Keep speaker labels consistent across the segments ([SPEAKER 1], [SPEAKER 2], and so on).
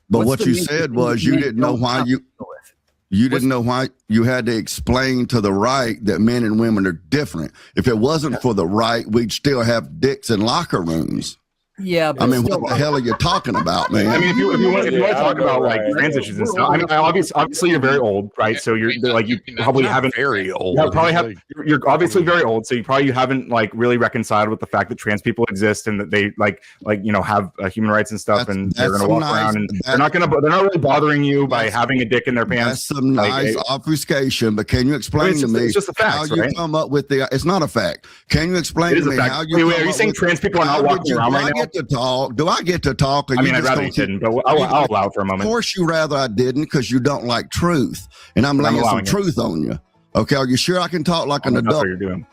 [SPEAKER 1] But what you said was you didn't know why you didn't know why you had to explain to the right that men and women are different. If it wasn't for the right, we'd still have dicks in locker rooms.
[SPEAKER 2] Yeah, but
[SPEAKER 1] I mean, what the hell are you talking about, man?
[SPEAKER 3] I mean, if you want to talk about like trans issues and stuff, I mean, obviously you're very old, right? So you're like you probably haven't
[SPEAKER 4] very old.
[SPEAKER 3] You're obviously very old, so you probably haven't like really reconciled with the fact that trans people exist and that they like have human rights and stuff, and they're going to walk around and they're not really bothering you by having a dick in their pants.
[SPEAKER 1] That's some nice obfuscation, but can you explain to me
[SPEAKER 3] it's just a fact,
[SPEAKER 1] how you come up with the? It's not a fact. Can you explain to me how you?
[SPEAKER 3] Are you saying trans people are not walking around right now?
[SPEAKER 1] Do I get to talk?
[SPEAKER 3] I mean, I'd rather you didn't, but I'll allow it for a moment.
[SPEAKER 1] Of course, you rather I didn't because you don't like truth, and I'm laying some truth on you. Okay, are you sure I can talk like an adult?
[SPEAKER 3] That's what you're doing.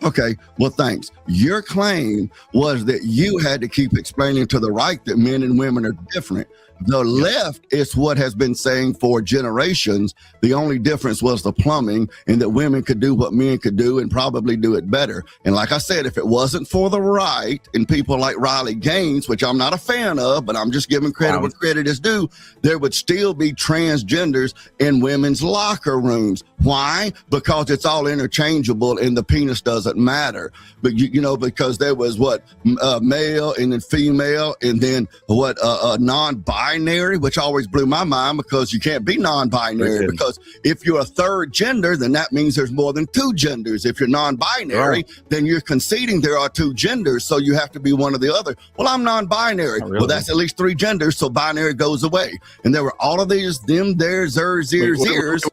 [SPEAKER 1] Okay, well, thanks. Your claim was that you had to keep explaining to the right that men and women are different. The left is what has been saying for generations. The only difference was the plumbing, and that women could do what men could do and probably do it better. And like I said, if it wasn't for the right and people like Riley Gaines, which I'm not a fan of, but I'm just giving credit where credit is due, there would still be transgenders in women's locker rooms. Why? Because it's all interchangeable and the penis doesn't matter. But because there was male and then female and then non-binary, which always blew my mind because you can't be non-binary, because if you're a third gender, then that means there's more than two genders. If you're non-binary, then you're conceding there are two genders, so you have to be one or the other. Well, I'm non-binary. Well, that's at least three genders, so binary goes away. And there were all of these them, theirs, hers, ears.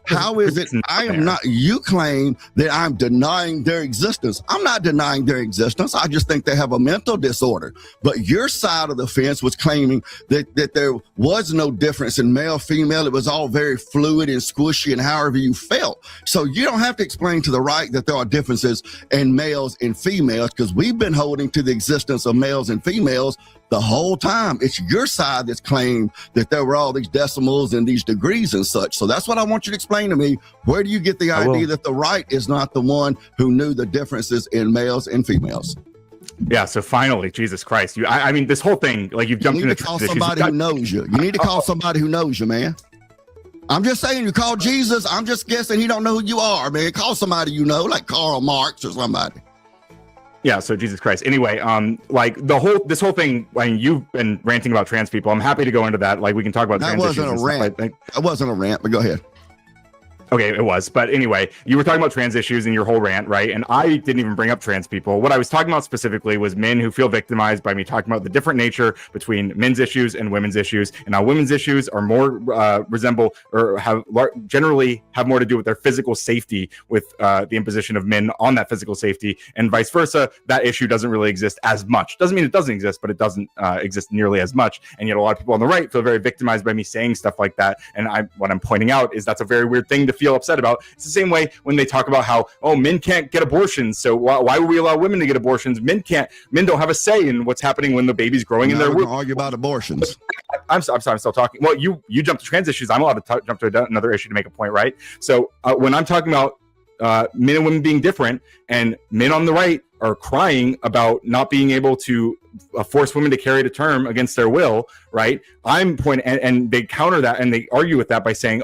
[SPEAKER 1] How is it? I am not. You claim that I'm denying their existence. I'm not denying their existence. I just think they have a mental disorder. But your side of the fence was claiming that there was no difference in male, female. It was all very fluid and squishy and however you felt. So you don't have to explain to the right that there are differences in males and females, because we've been holding to the existence of males and females the whole time. It's your side that's claimed that there were all these decimals and these degrees and such. So that's what I want you to explain to me. Where do you get the idea that the right is not the one who knew the differences in males and females?
[SPEAKER 3] Yeah, so finally, Jesus Christ. I mean, this whole thing, like you've jumped into
[SPEAKER 1] call somebody who knows you. You need to call somebody who knows you, man. I'm just saying, you call Jesus. I'm just guessing he don't know who you are, man. Call somebody you know, like Karl Marx or somebody.
[SPEAKER 3] Yeah, so Jesus Christ. Anyway, like this whole thing, I mean, you've been ranting about trans people. I'm happy to go into that. Like we can talk about trans issues.
[SPEAKER 1] That wasn't a rant, but go ahead.
[SPEAKER 3] Okay, it was. But anyway, you were talking about trans issues in your whole rant, right? And I didn't even bring up trans people. What I was talking about specifically was men who feel victimized by me talking about the different nature between men's issues and women's issues. And how women's issues are more resemble or generally have more to do with their physical safety, with the imposition of men on that physical safety, and vice versa. That issue doesn't really exist as much. Doesn't mean it doesn't exist, but it doesn't exist nearly as much. And yet a lot of people on the right feel very victimized by me saying stuff like that. And what I'm pointing out is that's a very weird thing to feel upset about. It's the same way when they talk about how, men can't get abortions, so why would we allow women to get abortions? Men don't have a say in what's happening when the baby's growing in their womb.
[SPEAKER 1] Argue about abortions.
[SPEAKER 3] I'm still talking. Well, you jumped to trans issues. I'm allowed to jump to another issue to make a point, right? So when I'm talking about men and women being different, and men on the right are crying about not being able to force women to carry to term against their will, right? I'm pointing, and they counter that and they argue with that by saying,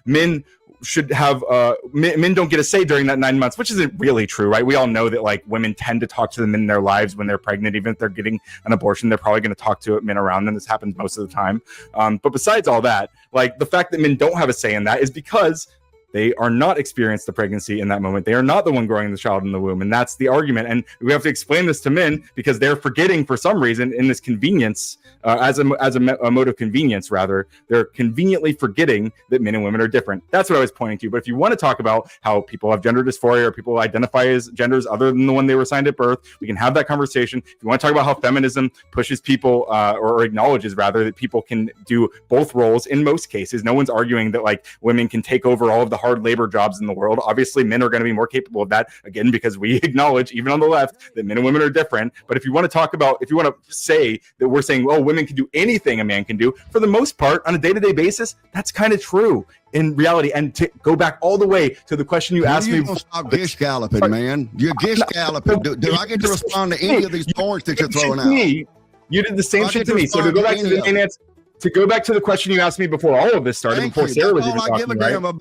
[SPEAKER 3] men should have men don't get a say during that 9 months, which isn't really true, right? We all know that like women tend to talk to the men in their lives when they're pregnant. Even if they're getting an abortion, they're probably going to talk to men around them. This happens most of the time. But besides all that, like the fact that men don't have a say in that is because they are not experienced the pregnancy in that moment. They are not the one growing the child in the womb. And that's the argument. And we have to explain this to men because they're forgetting for some reason in this convenience, as a mode of convenience, rather, they're conveniently forgetting that men and women are different. That's what I was pointing to. But if you want to talk about how people have gender dysphoria or people identify as genders other than the one they were assigned at birth, we can have that conversation. If you want to talk about how feminism pushes people or acknowledges rather that people can do both roles in most cases, no one's arguing that like women can take over all of the hard labor jobs in the world. Obviously, men are going to be more capable of that, again, because we acknowledge, even on the left, that men and women are different. But if you want to talk about, if you want to say that we're saying, women can do anything a man can do, for the most part, on a day-to-day basis, that's kind of true in reality. And to go back all the way to the question you asked me.
[SPEAKER 1] Stop gish galloping, man. You're gish galloping. Do I get to respond to any of these points that you're throwing out?
[SPEAKER 3] You did the same shit to me. So to go back to the main answer, to go back to the question you asked me before all of this started, before Sarah was even talking,
[SPEAKER 1] I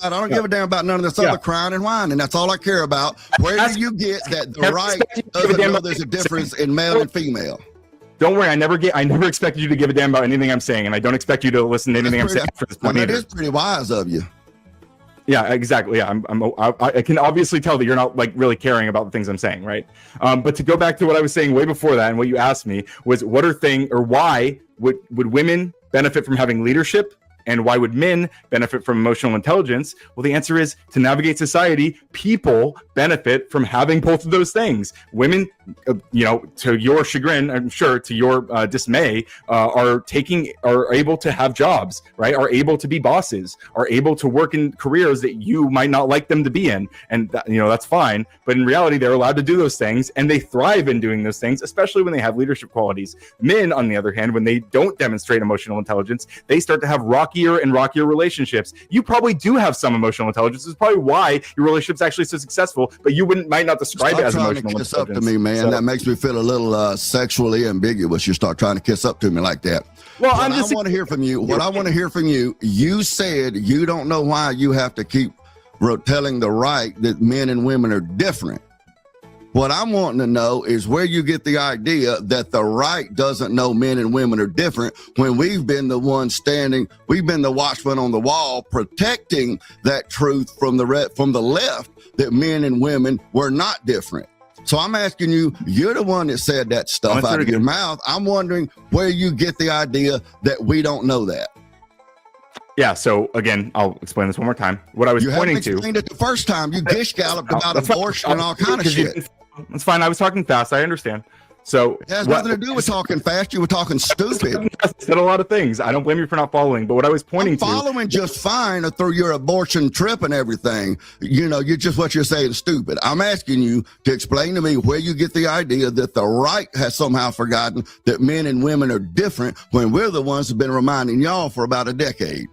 [SPEAKER 1] don't give a damn about none of this other crying and whining. That's all I care about. Where do you get that the right doesn't know there's a difference in male and female?
[SPEAKER 3] Don't worry, I never expected you to give a damn about anything I'm saying, and I don't expect you to listen to anything I'm saying after this point.
[SPEAKER 1] That is pretty wise of you.
[SPEAKER 3] Yeah, exactly. Yeah, I can obviously tell that you're not like really caring about the things I'm saying, right? But to go back to what I was saying way before that, and what you asked me was, why would women benefit from having leadership, and why would men benefit from emotional intelligence? Well, the answer is, to navigate society, people benefit from having both of those things. Women, to your chagrin, I'm sure, to your dismay, are able to have jobs, right? Are able to be bosses, are able to work in careers that you might not like them to be in, and that's fine. But in reality, they're allowed to do those things, and they thrive in doing those things, especially when they have leadership qualities. Men, on the other hand, when they don't demonstrate emotional intelligence, they start to have rockier and rockier relationships. You probably do have some emotional intelligence. It's probably why your relationship's actually so successful, but you might not describe it as emotional intelligence.
[SPEAKER 1] Up to me, man. So, that makes me feel a little sexually ambiguous. You start trying to kiss up to me like that. Well, I want to hear from you. What I want to hear from you, you said you don't know why you have to keep telling the right that men and women are different. What I'm wanting to know is where you get the idea that the right doesn't know men and women are different, when we've been the ones we've been the watchman on the wall protecting that truth from the left, that men and women were not different. So I'm asking you, you're the one that said that stuff out of your mouth. I'm wondering where you get the idea that we don't know that.
[SPEAKER 3] Yeah, so again, I'll explain this one more time. What I was pointing to. You
[SPEAKER 1] explained it the first time. You gish-galloped about abortion and all kind of shit.
[SPEAKER 3] That's fine. I was talking fast. I understand. So
[SPEAKER 1] it has nothing to do with talking fast. You were talking stupid.
[SPEAKER 3] I said a lot of things. I don't blame you for not following. But what I was pointing to.
[SPEAKER 1] Following just fine through your abortion trip and everything. You're just what you're saying stupid. I'm asking you to explain to me where you get the idea that the right has somehow forgotten that men and women are different, when we're the ones who've been reminding y'all for about a decade.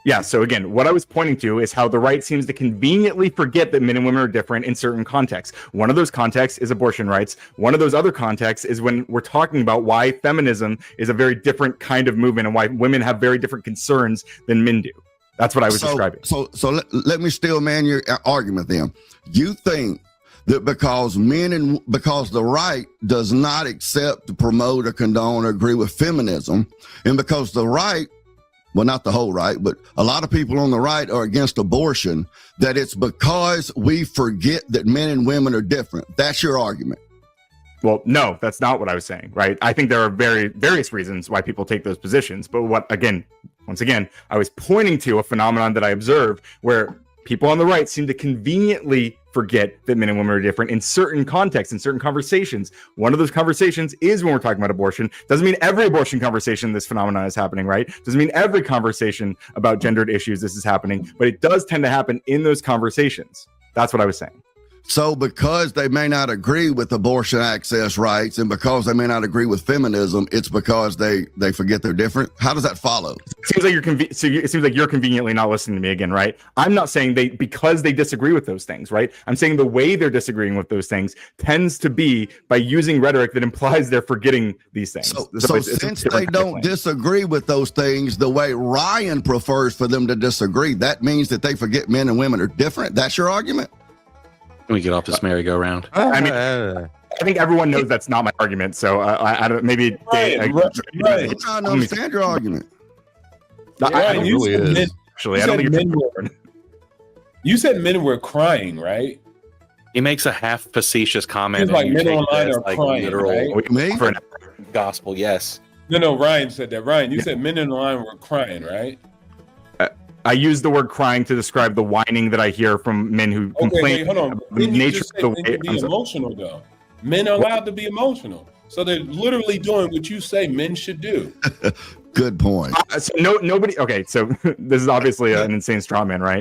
[SPEAKER 3] Yeah, so again, what I was pointing to is how the right seems to conveniently forget that men and women are different in certain contexts. One of those contexts is abortion rights. One of those other contexts is when we're talking about why feminism is a very different kind of movement and why women have very different concerns than men do. That's what I was describing.
[SPEAKER 1] So let me still man your argument then. You think that because the right does not accept, promote, or condone, or agree with feminism, and because the right, well, not the whole right, but a lot of people on the right are against abortion, that it's because we forget that men and women are different. That's your argument.
[SPEAKER 3] Well, no, that's not what I was saying, right? I think there are various reasons why people take those positions. But once again, I was pointing to a phenomenon that I observed where people on the right seem to conveniently forget that men and women are different in certain contexts, in certain conversations. One of those conversations is when we're talking about abortion. Doesn't mean every abortion conversation this phenomenon is happening, right? Doesn't mean every conversation about gendered issues this is happening, but it does tend to happen in those conversations. That's what I was saying.
[SPEAKER 1] So because they may not agree with abortion access rights, and because they may not agree with feminism, it's because they forget they're different? How does that follow?
[SPEAKER 3] It seems like you're conveniently not listening to me again, right? I'm not saying because they disagree with those things, right? I'm saying the way they're disagreeing with those things tends to be by using rhetoric that implies they're forgetting these things.
[SPEAKER 1] So since they don't disagree with those things the way Ryan prefers for them to disagree, that means that they forget men and women are different? That's your argument?
[SPEAKER 2] Can we get off this merry-go-round?
[SPEAKER 3] I mean, I think everyone knows that's not my argument. So I don't. Maybe
[SPEAKER 1] right. I'm trying to understand your argument.
[SPEAKER 4] You said men were crying, right?
[SPEAKER 2] He makes a half facetious comment.
[SPEAKER 4] He's like men online are crying,
[SPEAKER 2] literal
[SPEAKER 4] right?
[SPEAKER 2] Gospel, yes.
[SPEAKER 4] No, Ryan said that. Ryan, you said men online were crying, right?
[SPEAKER 3] I use the word crying to describe the whining that I hear from men who complain about the nature of the way.
[SPEAKER 4] Be emotional, though. Men are allowed to be emotional, so they're literally doing what you say men should do.
[SPEAKER 1] Good point.
[SPEAKER 3] So nobody. Okay, so this is obviously an insane straw man, right?